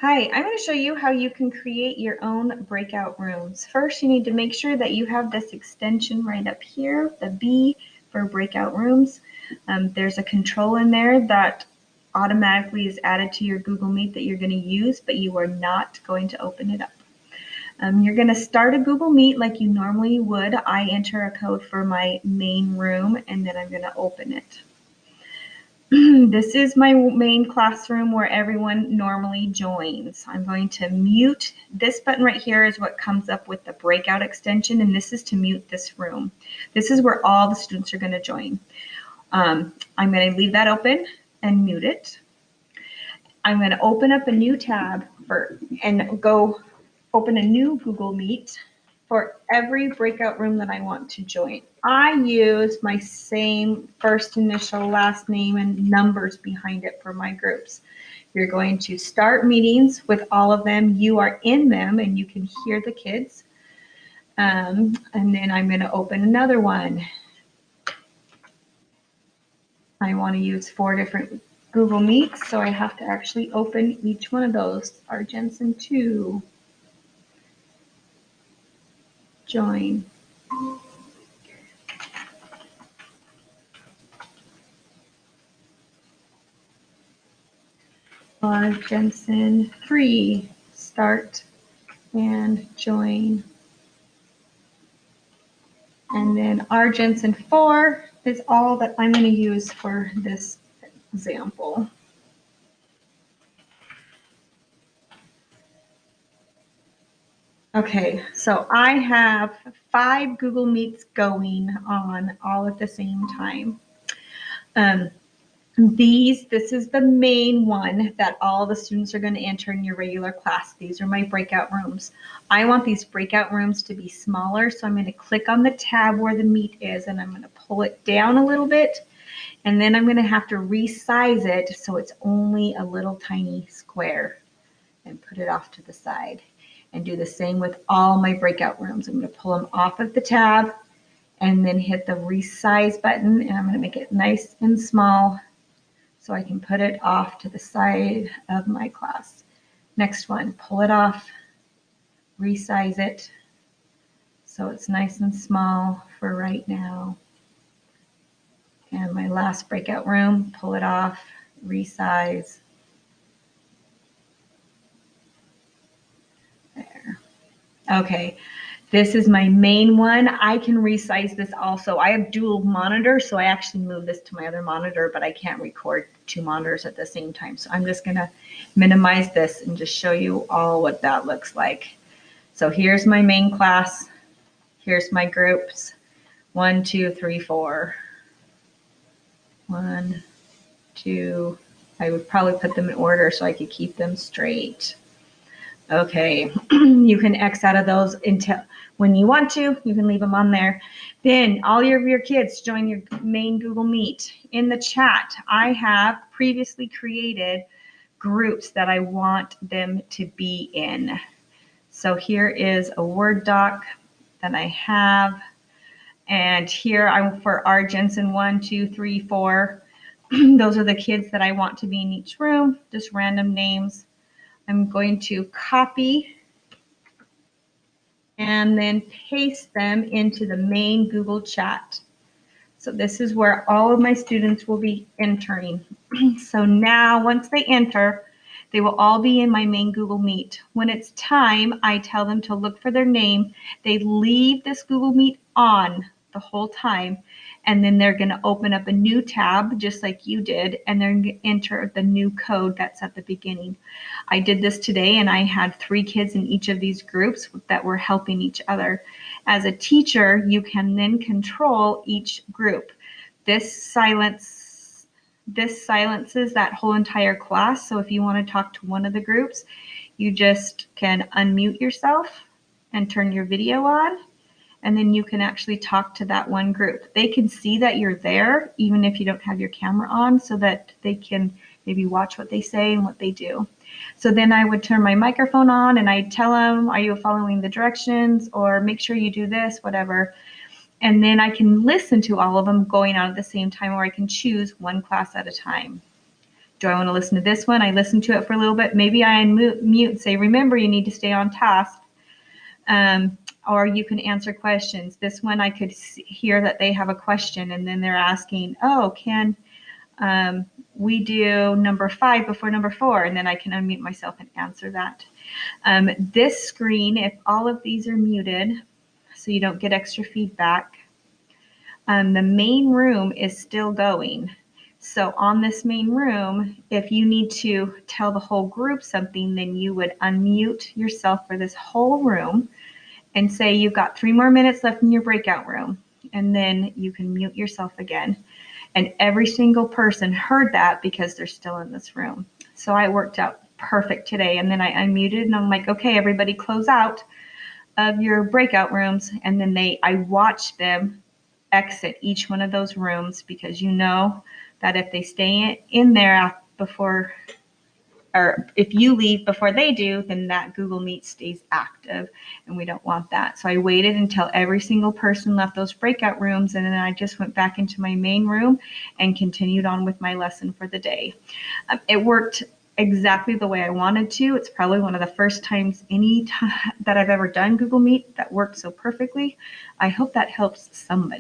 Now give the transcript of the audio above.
Hi, I'm going to show you how you can create your own breakout rooms. First, you need to make sure that you have this extension right up here, the B for breakout rooms. There's a control in there that automatically is added to your Google Meet that you're going to use, but you are not going to open it up. You're going to start a Google Meet like you normally would. I enter a code for my main room, and then I'm going to open it. This is my main classroom where everyone normally joins. I'm going to mute. This button right here is what comes up with the breakout extension, and this is to mute this room. This is where all the students are going to join. I'm going to leave that open and mute it. I'm going to open up a new tab and go open a new Google Meet for every breakout room that I want to join. I use my same first initial, last name, and numbers behind it for my groups. You're going to start meetings with all of them. You are in them and you can hear the kids. And then I'm going to open another one. I want to use 4 different Google Meets, so I have to actually open each one of those. Our Jensen 2. Join. Our Jensen 3, start and join. And then our Jensen 4 is all that I'm going to use for this example. Okay, so I have 5 Google Meets going on all at the same time. This is the main one that all the students are going to enter in your regular class. These are my breakout rooms. I want these breakout rooms to be smaller, so I'm going to click on the tab where the meet is, and I'm going to pull it down a little bit, and then I'm going to have to resize it so it's only a little tiny square and put it off to the side. And do the same with all my breakout rooms. I'm going to pull them off of the tab and then hit the resize button, and I'm going to make it nice and small so I can put it off to the side of my class. Next one, pull it off, resize it so it's nice and small for right now. And my last breakout room, pull it off, resize. There. Okay, this is my main one. I can resize this also. I have dual monitors, so I actually move this to my other monitor, but I can't record 2 monitors at the same time. So I'm just gonna minimize this and just show you all what that looks like. So here's my main class. Here's my groups. 1, 2, 3, 4. 1, 2. I would probably put them in order so I could keep them straight. Okay, you can X out of those until when you want to, you can leave them on there. Then all of your kids join your main Google Meet. In the chat, I have previously created groups that I want them to be in. So here is a Word doc that I have. And here I'm for our Jensen 1, 2, 3, 4. Those are the kids that I want to be in each room, just random names. I'm going to copy and then paste them into the main Google chat. So this is where all of my students will be entering. So now once they enter, they will all be in my main Google Meet. When it's time, I tell them to look for their name. They leave this Google Meet on the whole time, and then they're going to open up a new tab just like you did, and they're going to enter the new code that's at the beginning. I did this today, and I had 3 kids in each of these groups that were helping each other. As a teacher, you can then control each group. This silences that whole entire class. So if you want to talk to one of the groups, you just can unmute yourself and turn your video on, and then you can actually talk to that one group. They can see that you're there even if you don't have your camera on, so that they can maybe watch what they say and what they do. So then I would turn my microphone on and I'd tell them, are you following the directions, or make sure you do this, whatever. And then I can listen to all of them going on at the same time, or I can choose one class at a time. Do I want to listen to this one? I listen to it for a little bit. Maybe I unmute and say, remember, you need to stay on task. Or you can answer questions. This one, I could hear that they have a question, and then they're asking, oh, can we do number 5 before number 4? And then I can unmute myself and answer that. This screen, if all of these are muted, so you don't get extra feedback, the main room is still going. So on this main room, if you need to tell the whole group something, then you would unmute yourself for this whole room and say you've got 3 more minutes left in your breakout room. And then you can mute yourself again. And every single person heard that because they're still in this room. So it worked out perfect today. And then I unmuted and I'm like, okay, everybody close out of your breakout rooms. And then I watched them exit each one of those rooms, because you know that if they stay in there before, or if you leave before they do, then that Google Meet stays active, and we don't want that. So I waited until every single person left those breakout rooms, and then I just went back into my main room and continued on with my lesson for the day. It worked exactly the way I wanted to. It's probably one of the first times that I've ever done Google Meet that worked so perfectly. I hope that helps somebody.